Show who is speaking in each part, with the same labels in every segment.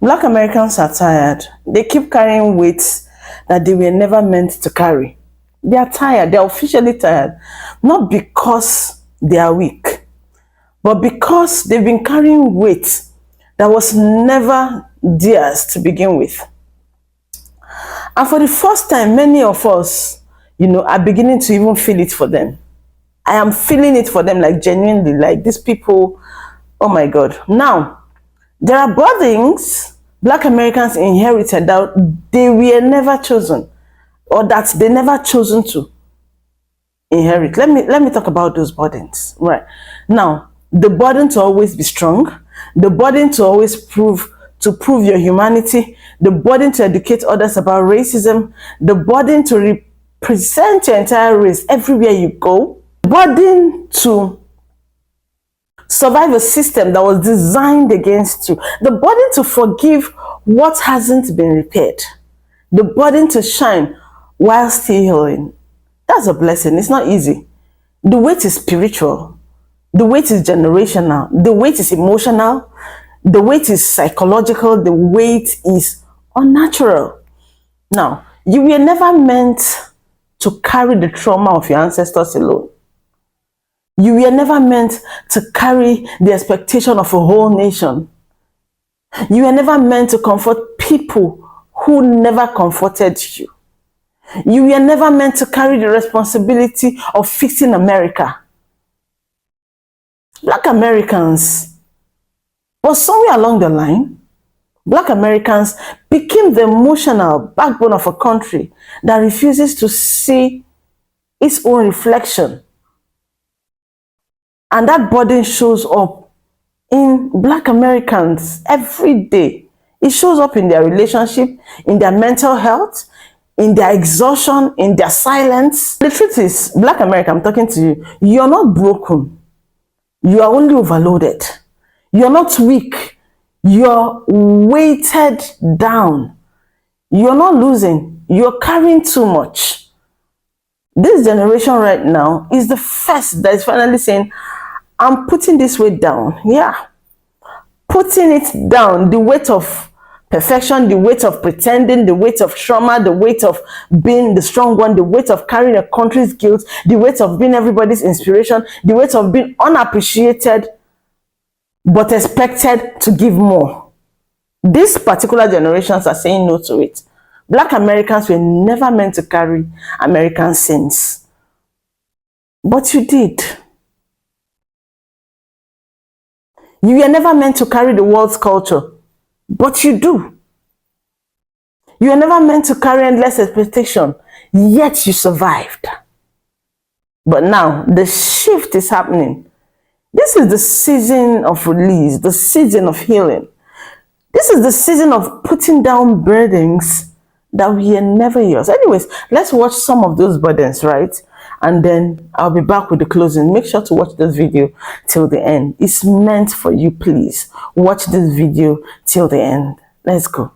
Speaker 1: Black Americans are tired. They keep carrying weights that they were never meant to carry. They are tired. They are officially tired. Not because they are weak, but because they've been carrying weight that was never theirs to begin with. And for the first time, many of us, are beginning to even feel it for them. I am feeling it for them, like genuinely, like these people, oh my God. Now, there are burdens Black Americans inherited that they were never chosen, or that they never chosen to inherit. Let me talk about those burdens. Right. Now, the burden to always be strong, the burden to always prove your humanity, the burden to educate others about racism, the burden to represent your entire race everywhere you go, the burden to survive a system that was designed against you, the burden to forgive what hasn't been repaired, the burden to shine while still healing. That's a blessing. It's not easy. The weight is spiritual. The weight is generational. The weight is emotional. The weight is psychological. The weight is unnatural. Now, you were never meant to carry the trauma of your ancestors alone. You were never meant to carry the expectation of a whole nation. You were never meant to comfort people who never comforted you. You were never meant to carry the responsibility of fixing America. Black Americans, but somewhere along the line, Black Americans became the emotional backbone of a country that refuses to see its own reflection. And that burden shows up in Black Americans every day. It shows up in their relationship, in their mental health, in their exhaustion, in their silence. The truth is, Black America, I'm talking to you, you're not broken. You are only overloaded. You're not weak. You're weighted down. You're not losing. You're carrying too much. This generation right now is the first that is finally saying, I'm putting this weight down. Yeah. Putting it down. The weight of perfection, the weight of pretending, the weight of trauma, the weight of being the strong one, the weight of carrying a country's guilt, the weight of being everybody's inspiration, the weight of being unappreciated but expected to give more. These particular generations are saying no to it. Black Americans were never meant to carry American sins. But you did. You were never meant to carry the world's culture. But you do. You were never meant to carry endless expectation, yet you survived. But now the shift is happening. This is the season of release, the season of healing. This is the season of putting down burdens that were never yours. Anyways, let's watch some of those burdens, right? And then I'll be back with the closing. Make sure to watch this video till the end. It's meant for you, please. Watch this video till the end. Let's go.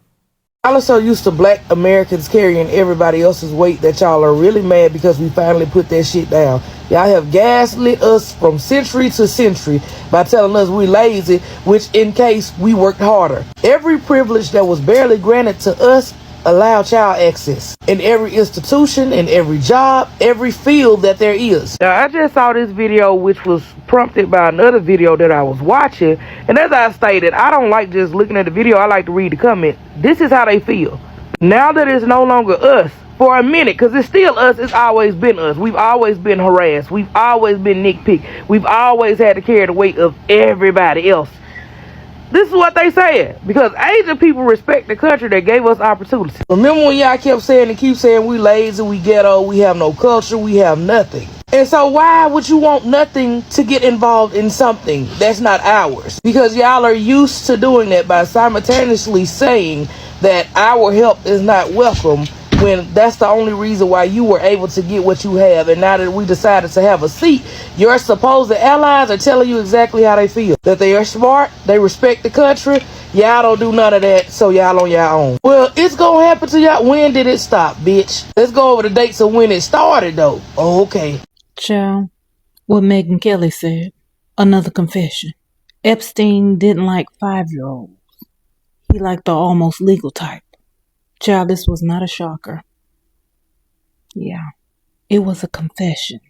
Speaker 2: Y'all are so used to Black Americans carrying everybody else's weight that y'all are really mad because we finally put that shit down. Y'all have gaslit us from century to century by telling us we lazy, which in case we worked harder. Every privilege that was barely granted to us allowed child access in every institution, in every job, every field that there is. Now, I just saw this video which was prompted by another video that I was watching, and as I stated, I don't like just looking at the video, I like to read the comment. This is how they feel. Now that it's no longer us, for a minute, because it's still us, it's always been us. We've always been harassed. We've always been nitpicked. We've always had to carry the weight of everybody else. This is what they said, because Asian people respect the country that gave us opportunity. Remember when y'all kept saying and keep saying we lazy, we ghetto, we have no culture, we have nothing. And so why would you want nothing to get involved in something that's not ours? Because y'all are used to doing that by simultaneously saying that our help is not welcome, when that's the only reason why you were able to get what you have. And now that we decided to have a seat, your supposed allies are telling you exactly how they feel. That they are smart, they respect the country, y'all don't do none of that, so y'all on your own. Well, it's gonna happen to y'all. When did it stop, bitch? Let's go over the dates of when it started, though. Oh, okay.
Speaker 3: Child, what Megan Kelly said. Another confession. Epstein didn't like 5-year-olds. He liked the almost legal type. Child, this was not a shocker. Yeah, it was a confession.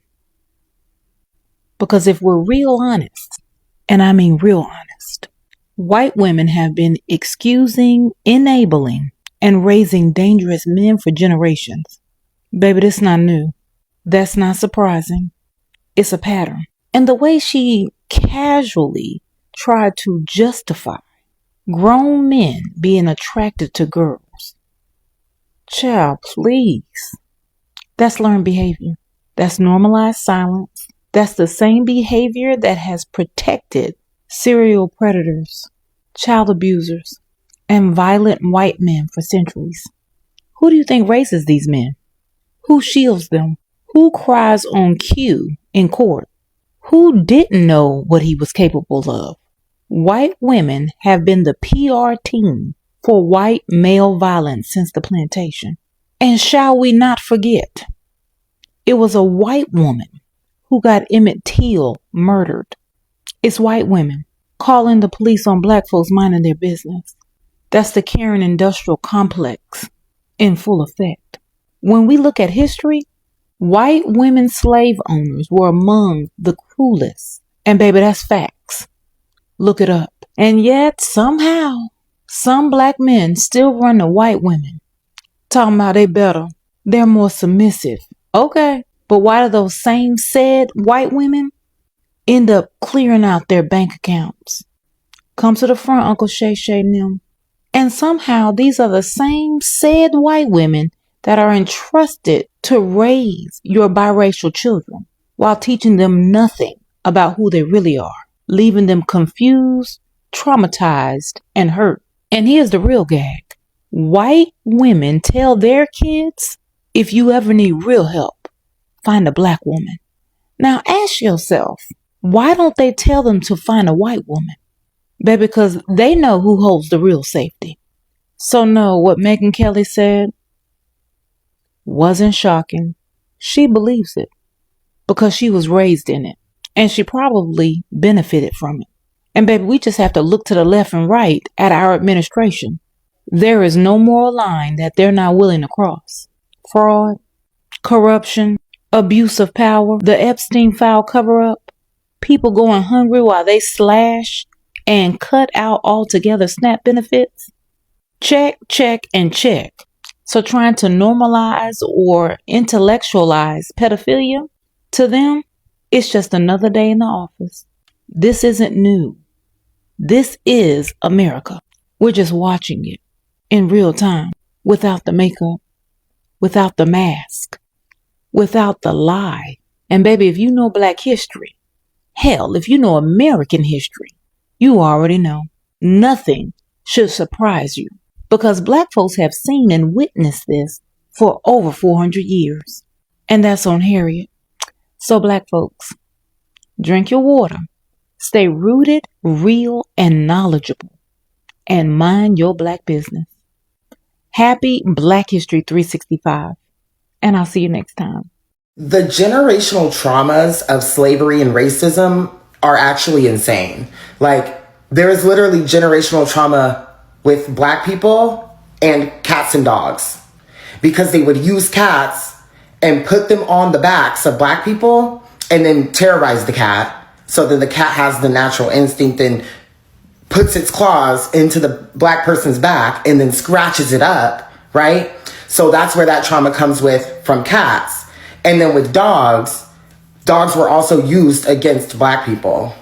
Speaker 3: Because if we're real honest, and I mean real honest, white women have been excusing, enabling, and raising dangerous men for generations. Baby, this not new. That's not surprising. It's a pattern. And the way she casually tried to justify grown men being attracted to girls. Child, please. That's learned behavior. That's normalized silence. That's the same behavior that has protected serial predators, child abusers, and violent white men for centuries. Who do you think raises these men? Who shields them? Who cries on cue in court? Who didn't know what he was capable of? White women have been the PR team for white male violence since the plantation. And shall we not forget, it was a white woman who got Emmett Till murdered. It's white women calling the police on black folks minding their business. That's the Karen industrial complex in full effect. When we look at history, white women slave owners were among the cruelest. And baby, that's facts. Look it up. And yet, somehow, some black men still run to white women. Talking about they better. They're more submissive. Okay. But why do those same said white women end up clearing out their bank accounts? Come to the front, Uncle Shay Shay and them. And somehow these are the same said white women that are entrusted to raise your biracial children while teaching them nothing about who they really are, leaving them confused, traumatized, and hurt. And here's the real gag. White women tell their kids, if you ever need real help, find a black woman. Now ask yourself, why don't they tell them to find a white woman? Baby, because they know who holds the real safety. So no, what Megyn Kelly said wasn't shocking. She believes it because she was raised in it and she probably benefited from it. And baby, we just have to look to the left and right at our administration. There is no moral line that they're not willing to cross. Fraud, corruption, abuse of power, the Epstein file cover-up, people going hungry while they slash and cut out altogether SNAP benefits. Check, check, and check. So trying to normalize or intellectualize pedophilia, to them, it's just another day in the office. This isn't new. This is America. We're just watching it in real time, without the makeup, without the mask, without the lie. And baby, if you know black history, hell, if you know American history, you already know. Nothing should surprise you because black folks have seen and witnessed this for over 400 years. And that's on Harriet. So black folks, drink your water, stay rooted, real, and knowledgeable, and mind your black business. Happy Black History 365, and I'll see you next time.
Speaker 4: The generational traumas of slavery and racism are actually insane. Like, there is literally generational trauma with black people and cats and dogs because they would use cats and put them on the backs of black people and then terrorize the cat so that the cat has the natural instinct and puts its claws into the black person's back and then scratches it up, right? So that's where that trauma comes with from cats. And then with dogs were also used against black people.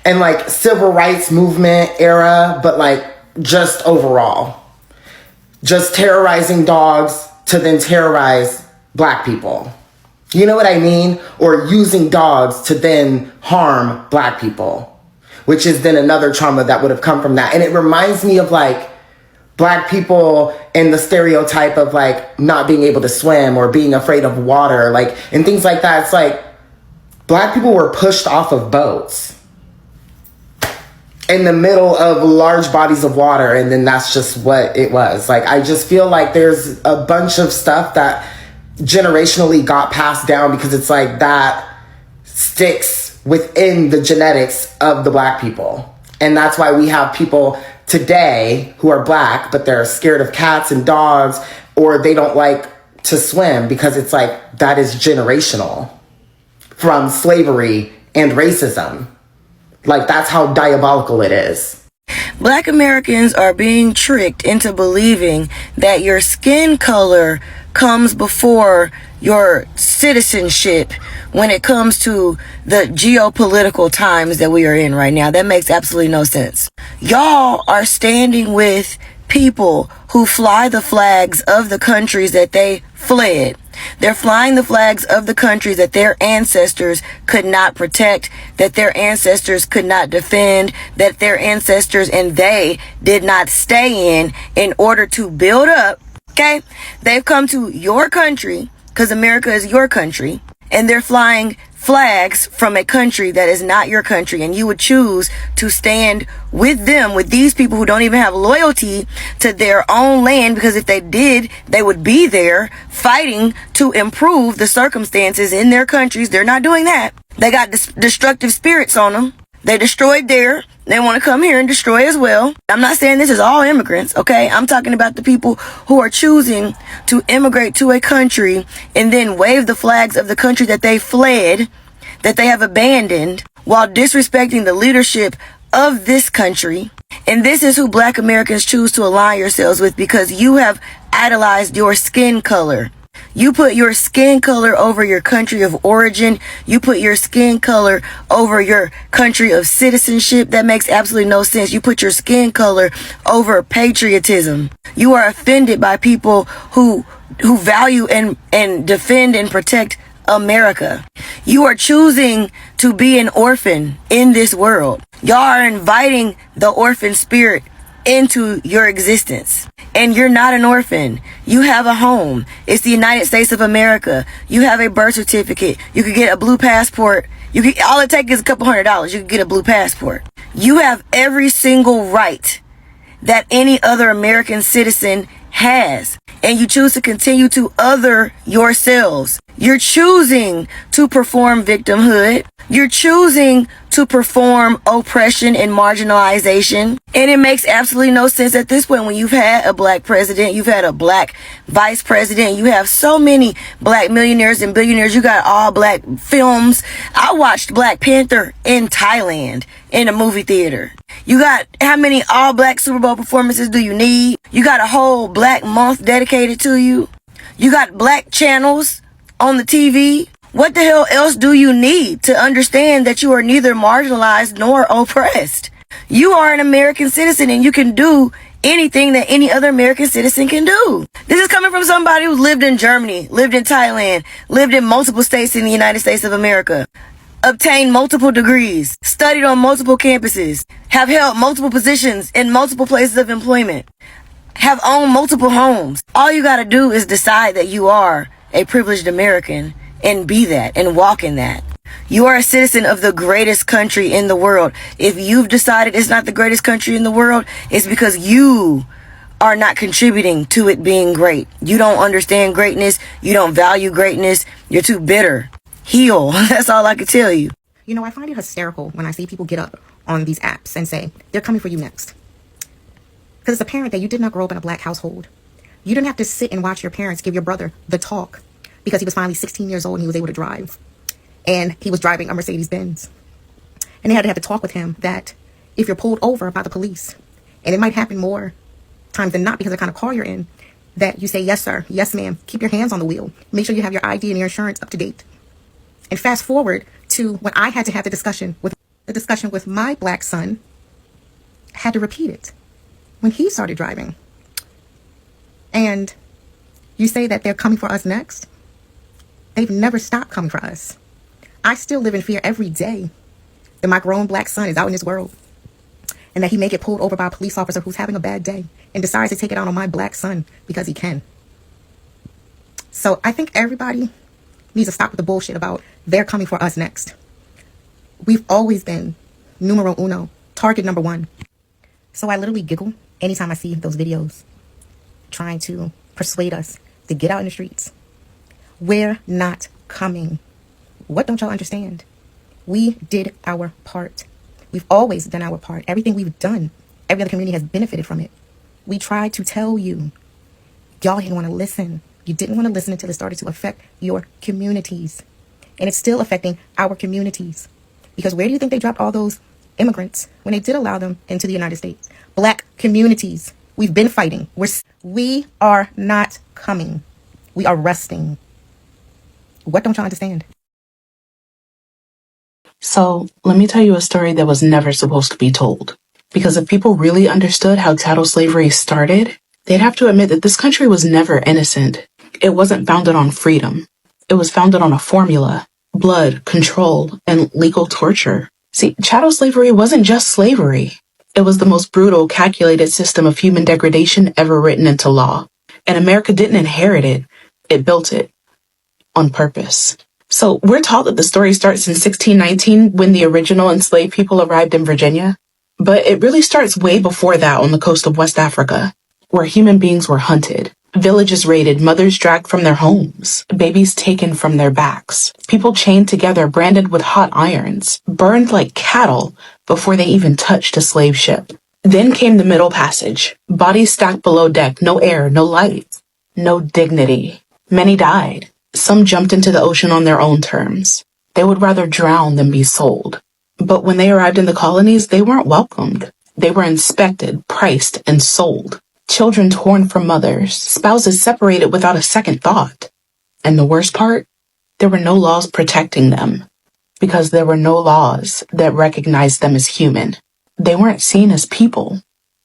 Speaker 4: And like civil rights movement era, but like just overall. Just terrorizing dogs to then terrorize black people. You know what I mean? Or using dogs to then harm black people, which is then another trauma that would have come from that. And it reminds me of like black people and the stereotype of like not being able to swim or being afraid of water, like, and things like that. It's like black people were pushed off of boats in the middle of large bodies of water. And then that's just what it was. Like, I just feel like there's a bunch of stuff that generationally got passed down because it's like that sticks within the genetics of the black people. And that's why we have people today who are black, but they're scared of cats and dogs, or they don't like to swim, because it's like, that is generational from slavery and racism. Like, that's how diabolical it is.
Speaker 5: Black Americans are being tricked into believing that your skin color comes before your citizenship when it comes to the geopolitical times that we are in right now. That makes absolutely no sense. Y'all are standing with people who fly the flags of the countries that they fled. They're flying the flags of the countries that their ancestors could not protect, that their ancestors could not defend, that their ancestors and they did not stay in order to build up. Okay? They've come to your country, because America is your country, and they're flying flags from a country that is not your country, and you would choose to stand with them, with these people who don't even have loyalty to their own land, because if they did, they would be there fighting to improve the circumstances in their countries. They're not doing that. They got destructive spirits on them. They destroyed there. They want to come here and destroy as well. I'm not saying this is all immigrants, okay? I'm talking about the people who are choosing to immigrate to a country and then wave the flags of the country that they fled, that they have abandoned, while disrespecting the leadership of this country. And this is who Black Americans choose to align yourselves with, because you have idolized your skin color. You put your skin color over your country of origin. You put your skin color over your country of citizenship. That makes absolutely no sense. You put your skin color over patriotism. You are offended by people who value and defend and protect America. You are choosing to be an orphan in this world. Y'all are inviting the orphan spirit into your existence. And you're not an orphan. You have a home. It's the United States of America. You have a birth certificate. You could get a blue passport. All it takes is a couple $100. You could get a blue passport. You have every single right that any other American citizen has. And you choose to continue to other yourselves. You're choosing to perform victimhood. You're choosing to perform oppression and marginalization. And it makes absolutely no sense at this point when you've had a black president, you've had a black vice president, you have so many black millionaires and billionaires, you got all black films. I watched Black Panther in Thailand in a movie theater. You got how many all black Super Bowl performances do you need? You got a whole black month dedicated to you. You got black channels on the TV. What the hell else do you need to understand that you are neither marginalized nor oppressed? You are an American citizen and you can do anything that any other American citizen can do. This is coming from somebody who's lived in Germany, lived in Thailand, lived in multiple states in the United States of America, obtained multiple degrees, studied on multiple campuses, have held multiple positions in multiple places of employment, have owned multiple homes. All you gotta do is decide that you are a privileged American and be that and walk in that. You are a citizen of the greatest country in the world. If you've decided it's not the greatest country in the world, it's because you are not contributing to it being great. You don't understand greatness. You don't value greatness. You're too bitter. Heal. That's all I can tell you.
Speaker 6: You know, I find it hysterical when I see people get up on these apps and say, they're coming for you next. Because it's apparent that you did not grow up in a black household. You didn't have to sit and watch your parents give your brother the talk because he was finally 16 years old and he was able to drive. And he was driving a Mercedes Benz. And they had to have to talk with him that if you're pulled over by the police, and it might happen more times than not because of the kind of car you're in, that you say, yes, sir, yes, ma'am, keep your hands on the wheel. Make sure you have your ID and your insurance up to date. And fast forward to when I had to have the discussion with my black son, I had to repeat it when he started driving. And you say that they're coming for us next? They've never stopped coming for us. I still live in fear every day that my grown black son is out in this world and that he may get pulled over by a police officer who's having a bad day and decides to take it out on my black son because he can. So I think everybody needs to stop with the bullshit about they're coming for us next. We've always been numero uno, target number one. So I literally giggle anytime I see those videos trying to persuade us to get out in the streets. We're not coming. What don't y'all understand? We did our part. We've always done our part. Everything we've done Every other community has benefited from it. We tried to tell you. Y'all didn't want to listen. You didn't want to listen until it started to affect your communities. And it's still affecting our communities. Because where do you think they dropped all those immigrants when they did allow them into the United States? Black communities. We've been fighting. We are not coming. We are resting. What don't y'all understand?
Speaker 7: So, let me tell you a story that was never supposed to be told. Because if people really understood how chattel slavery started, they'd have to admit that this country was never innocent. It wasn't founded on freedom. It was founded on a formula: blood, control, and legal torture. See, chattel slavery wasn't just slavery. It was the most brutal, calculated system of human degradation ever written into law. And America didn't inherit it. It built it. On purpose. So we're taught that the story starts in 1619 when the original enslaved people arrived in Virginia. But it really starts way before that on the coast of West Africa, where human beings were hunted, villages raided, mothers dragged from their homes, babies taken from their backs, people chained together, branded with hot irons, burned like cattle before they even touched a slave ship. Then came the Middle Passage, bodies stacked below deck, no air, no light, no dignity. Many died. Some jumped into the ocean on their own terms. They would rather drown than be sold. But when they arrived in the colonies, they weren't welcomed. They were inspected, priced, and sold. Children torn from mothers, spouses separated without a second thought. And the worst part? There were no laws protecting them, because there were no laws that recognized them as human. They weren't seen as people,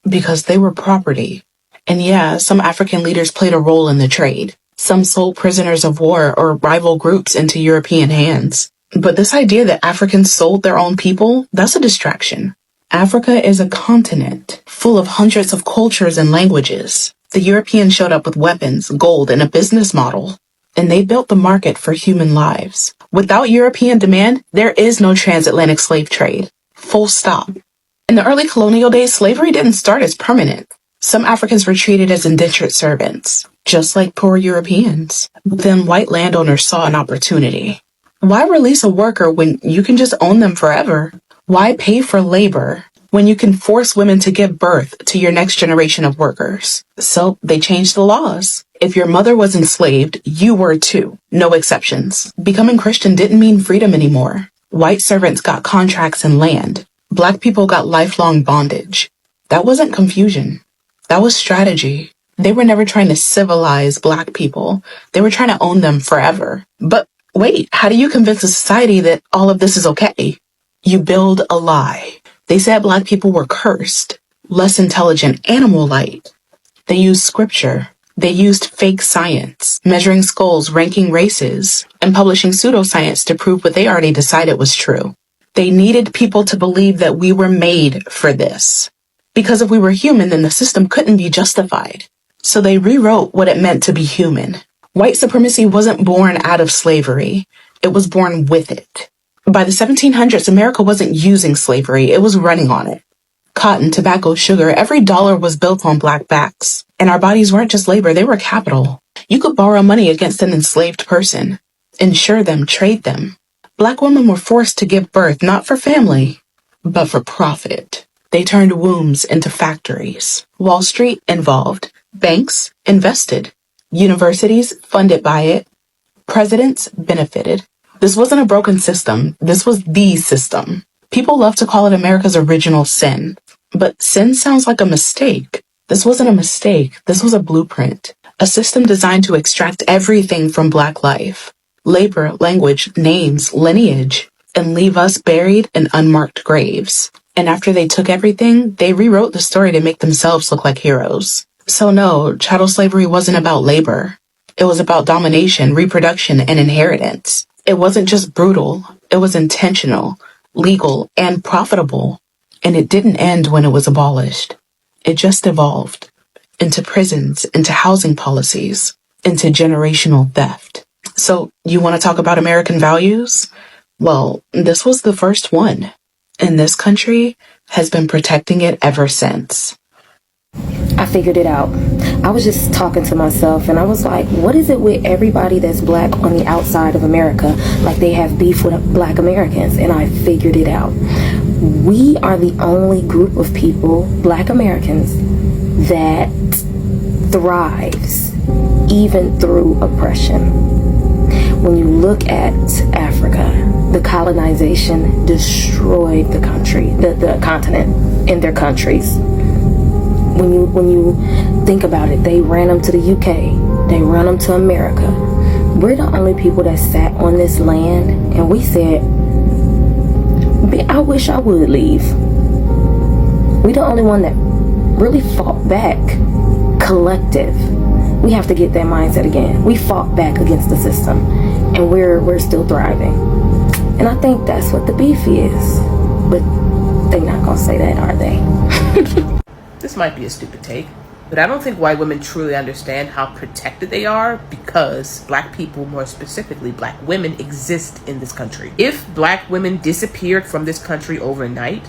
Speaker 7: because they were property. And yeah, some African leaders played a role in the trade. Some sold prisoners of war or rival groups into European hands. But this idea that Africans sold their own people, that's a distraction. Africa is a continent full of hundreds of cultures and languages. The Europeans showed up with weapons, gold, and a business model. And they built the market for human lives. Without European demand, there is no transatlantic slave trade. Full stop. In the early colonial days, slavery didn't start as permanent. Some Africans were treated as indentured servants, just like poor Europeans. But then white landowners saw an opportunity. Why release a worker when you can just own them forever? Why pay for labor when you can force women to give birth to your next generation of workers? So they changed the laws. If your mother was enslaved, you were too. No exceptions. Becoming Christian didn't mean freedom anymore. White servants got contracts and land. Black people got lifelong bondage. That wasn't confusion. That was strategy. They were never trying to civilize Black people. They were trying to own them forever. But wait, how do you convince a society that all of this is okay? You build a lie. They said Black people were cursed, less intelligent, animal-like. They used scripture. They used fake science, measuring skulls, ranking races, and publishing pseudoscience to prove what they already decided was true. They needed people to believe that we were made for this. Because if we were human, then the system couldn't be justified. So they rewrote what it meant to be human. White supremacy wasn't born out of slavery. It was born with it. By the 1700s, America wasn't using slavery. It was running on it. Cotton, tobacco, sugar, every dollar was built on Black backs. And our bodies weren't just labor, they were capital. You could borrow money against an enslaved person, insure them, trade them. Black women were forced to give birth, not for family, but for profit. They turned wombs into factories. Wall Street involved. Banks invested. Universities funded by it. Presidents benefited. This wasn't a broken system. This was the system. People love to call it America's original sin. But sin sounds like a mistake. This wasn't a mistake. This was a blueprint. A system designed to extract everything from Black life. Labor, language, names, lineage, and leave us buried in unmarked graves. And after they took everything, they rewrote the story to make themselves look like heroes. So no, chattel slavery wasn't about labor. It was about domination, reproduction, and inheritance. It wasn't just brutal. It was intentional, legal, and profitable. And it didn't end when it was abolished. It just evolved into prisons, into housing policies, into generational theft. So you want to talk about American values? Well, this was the first one. And this country has been protecting it ever since.
Speaker 8: I figured it out. I was just talking to myself and I was like, what is it with everybody that's Black on the outside of America? Like they have beef with Black Americans, and I figured it out. We are the only group of people, Black Americans, that thrives even through oppression. When you look at Africa, the colonization destroyed the country, the continent in their countries. When you think about it, they ran them to the UK, they ran them to America. We're the only people that sat on this land and we said, I wish I would leave. We the only one that really fought back. Collective. We have to get that mindset again. We fought back against the system and we're still thriving. And I think that's what the beef is. But they're not gonna say that, are they?
Speaker 9: This might be a stupid take, but I don't think white women truly understand how protected they are because Black people, more specifically Black women, exist in this country. If Black women disappeared from this country overnight,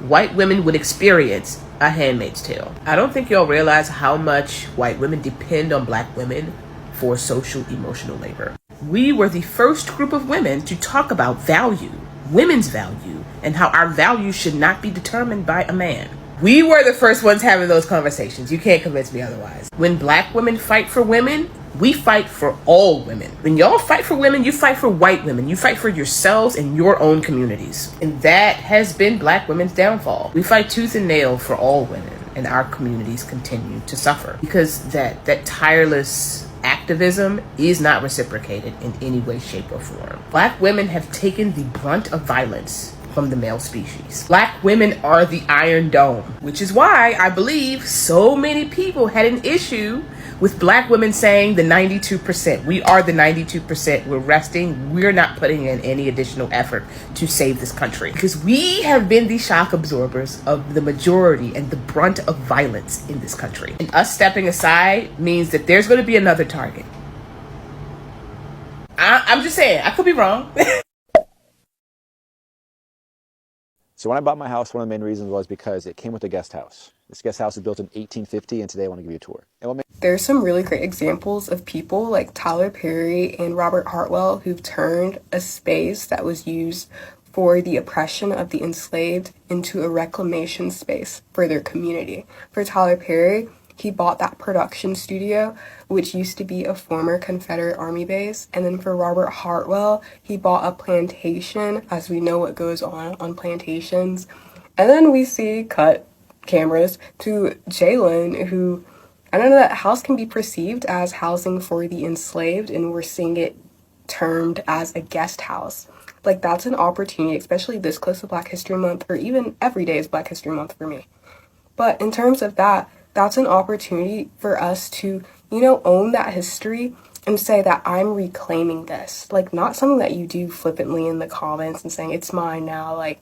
Speaker 9: white women would experience a Handmaid's Tale. I don't think y'all realize how much white women depend on Black women for social emotional labor. We were the first group of women to talk about value, women's value, and how our value should not be determined by a man. We were the first ones having those conversations. You can't convince me otherwise. When Black women fight for women, we fight for all women. When y'all fight for women, you fight for white women. You fight for yourselves and your own communities. And that has been Black women's downfall. We fight tooth and nail for all women, and our communities continue to suffer because that tireless activism is not reciprocated in any way, shape, or form. Black women have taken the brunt of violence from the male species. Black women are the Iron Dome, which is why I believe so many people had an issue with Black women saying the 92%. We are the 92%. We're resting. We're not putting in any additional effort to save this country because we have been the shock absorbers of the majority and the brunt of violence in this country. And us stepping aside means that there's going to be another target. I'm just saying, I could be wrong.
Speaker 10: So when I bought my house, one of the main reasons was because it came with a guest house. This guest house was built in 1850, and today I want to give you a tour.
Speaker 11: There's some really great examples of people like Tyler Perry and Robert Hartwell who've turned a space that was used for the oppression of the enslaved into a reclamation space for their community. For Tyler Perry, he bought that production studio, which used to be a former Confederate Army base. And then for Robert Hartwell, he bought a plantation, as we know what goes on plantations. And then we see cut cameras to Jalen, who, I don't know, that house can be perceived as housing for the enslaved, and we're seeing it termed as a guest house. Like, that's an opportunity, especially this close to Black History Month, or even every day is Black History Month for me. But in terms of that, that's an opportunity for us to, own that history and say that I'm reclaiming this. Like, not something that you do flippantly in the comments and saying, it's mine now, like,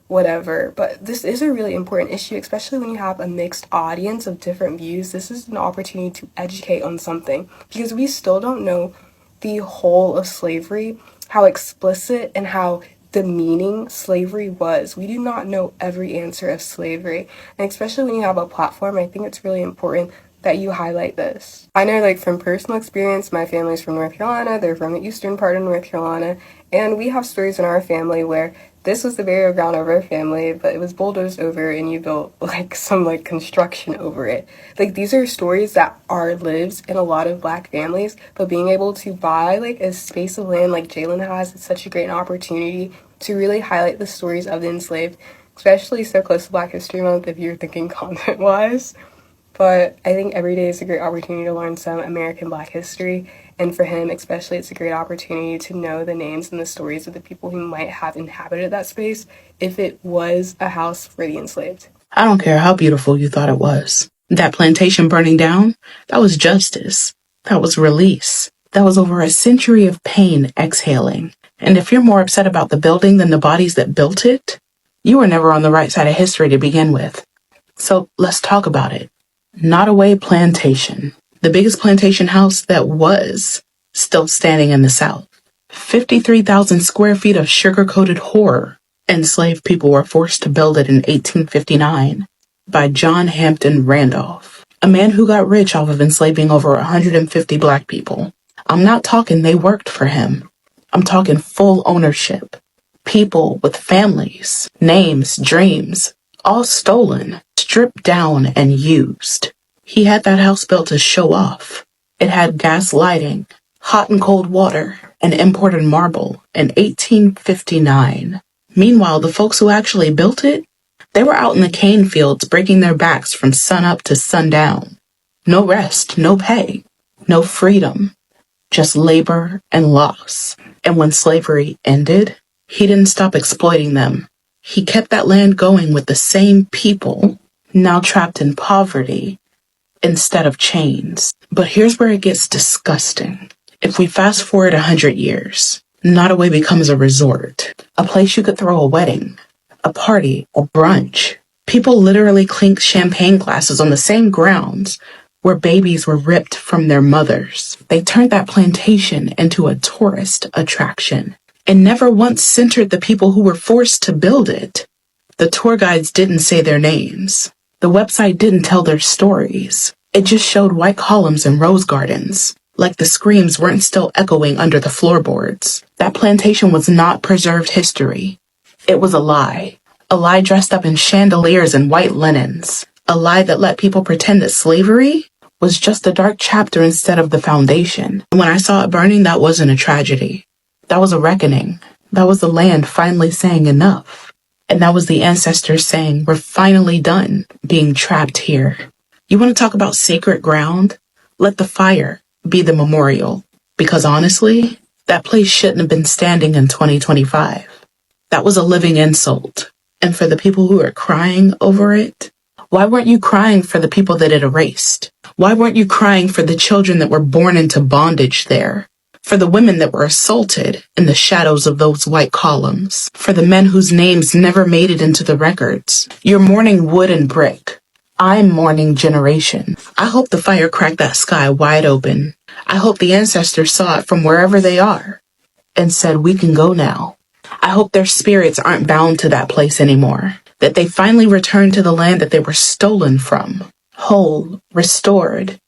Speaker 11: whatever. But this is a really important issue, especially when you have a mixed audience of different views. This is an opportunity to educate on something because we still don't know the whole of slavery, how explicit and how demeaning slavery was. We do not know every answer of slavery. And especially when you have a platform, I think it's really important that you highlight this. I know, like, from personal experience, my family's from North Carolina. They're from the eastern part of North Carolina. And we have stories in our family where this was the burial ground of our family, but it was bulldozed over and you built some construction over it. Like, these are stories that are lived in a lot of Black families, but being able to buy a space of land like Jalen has is such a great opportunity to really highlight the stories of the enslaved, especially so close to Black History Month if you're thinking content-wise. But I think every day is a great opportunity to learn some American Black history. And for him, especially, it's a great opportunity to know the names and the stories of the people who might have inhabited that space if it was a house for the enslaved.
Speaker 7: I don't care how beautiful you thought it was. That plantation burning down, that was justice. That was release. That was over a century of pain exhaling. And if you're more upset about the building than the bodies that built it, you were never on the right side of history to begin with. So let's talk about it. Nottoway Plantation, the biggest plantation house that was still standing in the South. 53,000 square feet of sugar-coated horror. Enslaved people were forced to build it in 1859 by John Hampton Randolph, a man who got rich off of enslaving over 150 Black people. I'm not talking they worked for him. I'm talking full ownership. People with families, names, dreams, all stolen, stripped down, and used. He had that house built to show off. It had gas lighting, hot and cold water, and imported marble in 1859. Meanwhile, the folks who actually built it, they were out in the cane fields breaking their backs from sunup to sundown. No rest, no pay, no freedom, just labor and loss. And when slavery ended, he didn't stop exploiting them. He kept that land going with the same people, now trapped in poverty instead of chains. But here's where it gets disgusting. If we fast forward 100 years, Nottoway becomes a resort, a place you could throw a wedding, a party, a brunch. People literally clink champagne glasses on the same grounds where babies were ripped from their mothers. They turned that plantation into a tourist attraction and never once centered the people who were forced to build it. The tour guides didn't say their names. The website didn't tell their stories. It just showed white columns and rose gardens, like the screams weren't still echoing under the floorboards. That plantation was not preserved history. It was a lie dressed up in chandeliers and white linens, a lie that let people pretend that slavery was just a dark chapter instead of the foundation. When I saw it burning, that wasn't a tragedy. That was a reckoning. That was the land finally saying enough. And that was the ancestors saying, we're finally done being trapped here. You want to talk about sacred ground? Let the fire be the memorial. Because honestly, that place shouldn't have been standing in 2025. That was a living insult. And for the people who are crying over it, why weren't you crying for the people that it erased? Why weren't you crying for the children that were born into bondage there? For the women that were assaulted in the shadows of those white columns? For the men whose names never made it into the records? You're mourning wood and brick. I'm mourning generation. I hope the fire cracked that sky wide open. I hope the ancestors saw it from wherever they are and said, we can go now. I hope their spirits aren't bound to that place anymore, that they finally return to the land that they were stolen from, whole, restored,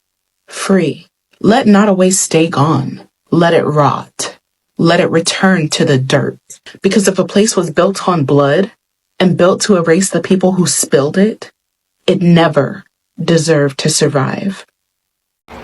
Speaker 7: free. Let Nottoway stay gone. Let it rot. Let it return to the dirt. Because if a place was built on blood and built to erase the people who spilled it, it never deserved to survive.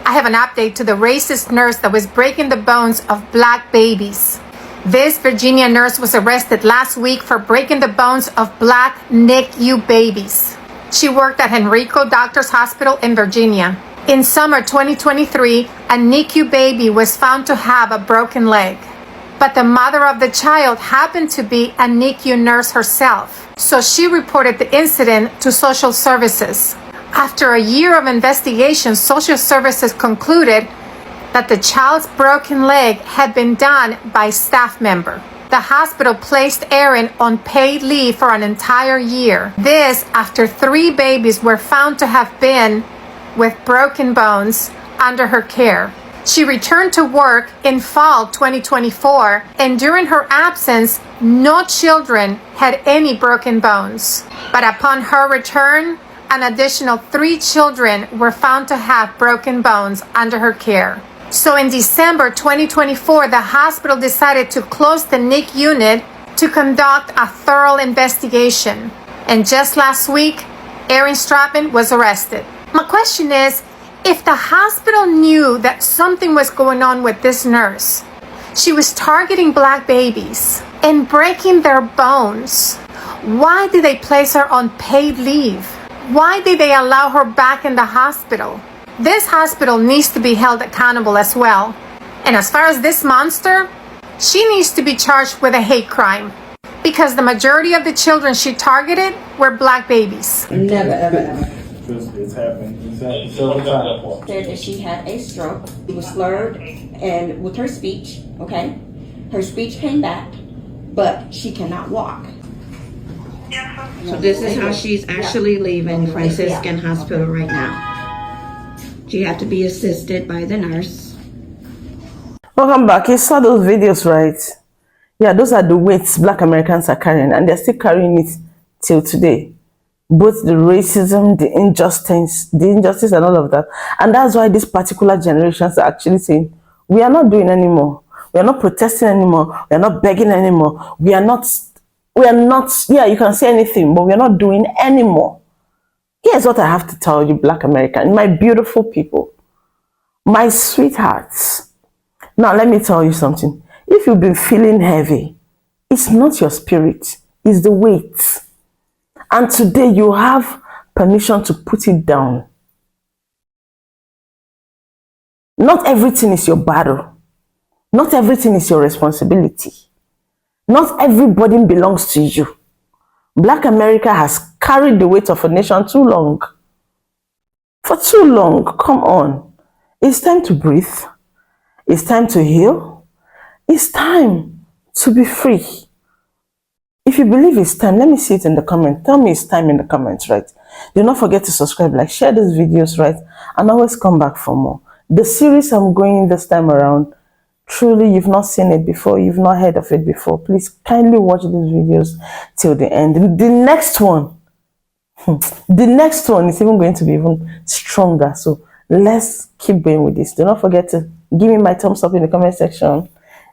Speaker 12: I have an update to the racist nurse that was breaking the bones of black babies. This Virginia nurse was arrested last week for breaking the bones of black NICU babies. She worked at Henrico Doctors Hospital in Virginia. In summer 2023, a NICU baby was found to have a broken leg. But the mother of the child happened to be a NICU nurse herself. So she reported the incident to social services. After a year of investigation, social services concluded that the child's broken leg had been done by a staff member. The hospital placed Erin on paid leave for an entire year. This after 3 babies were found to have been with broken bones under her care. She returned to work in fall 2024, and during her absence, no children had any broken bones. But upon her return, an additional 3 children were found to have broken bones under her care. So in December 2024, the hospital decided to close the NIC unit to conduct a thorough investigation. And just last week, Erin Stratman was arrested. My question is, if the hospital knew that something was going on with this nurse, she was targeting black babies and breaking their bones, why did they place her on paid leave? Why did they allow her back in the hospital? This hospital needs to be held accountable as well. And as far as this monster, she needs to be charged with a hate crime because the majority of the children she targeted were black babies.
Speaker 13: Never, ever, ever.
Speaker 14: It's happened several times.
Speaker 13: Said that she had a stroke. She was slurred and with her speech, okay? Her speech came back, but she cannot walk.
Speaker 15: So this is how she's actually leaving Franciscan Hospital right now. She had to be assisted by the nurse.
Speaker 1: Welcome back. You saw those videos, right? Yeah, those are the weights black Americans are carrying, and they're still carrying it till today. Both the racism, the injustice and all of that. And that's why these particular generations are actually saying, we are not doing anymore. We are not protesting anymore. We are not begging anymore. We are not We are not, yeah, you can say anything, but we are not doing anymore. Here's what I have to tell you, Black American, my beautiful people, my sweethearts. Now, let me tell you something. If you've been feeling heavy, it's not your spirit, it's the weight. And today you have permission to put it down. Not everything is your battle. Not everything is your responsibility. Not everybody belongs to you. Black America has carried the weight of a nation too long. For too long, come on. It's time to breathe. It's time to heal. It's time to be free. If you believe it's time, let me see it in the comments. Tell me it's time in the comments, right? Do not forget to subscribe, like, share these videos, right? And always come back for more. The series I'm going this time around, truly you've not seen it before, you've not heard of it before. Please kindly watch these videos till the end. The next one is even going to be even stronger. So let's keep going with this. Do not forget to give me my thumbs up in the comment section.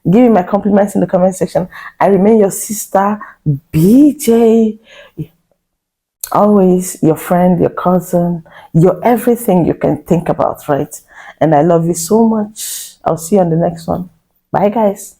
Speaker 1: Give me my compliments in the comment section. I remain your sister, BJ. Always your friend, your cousin, your everything you can think about, right? And I love you so much. I'll see you on the next one. Bye, guys.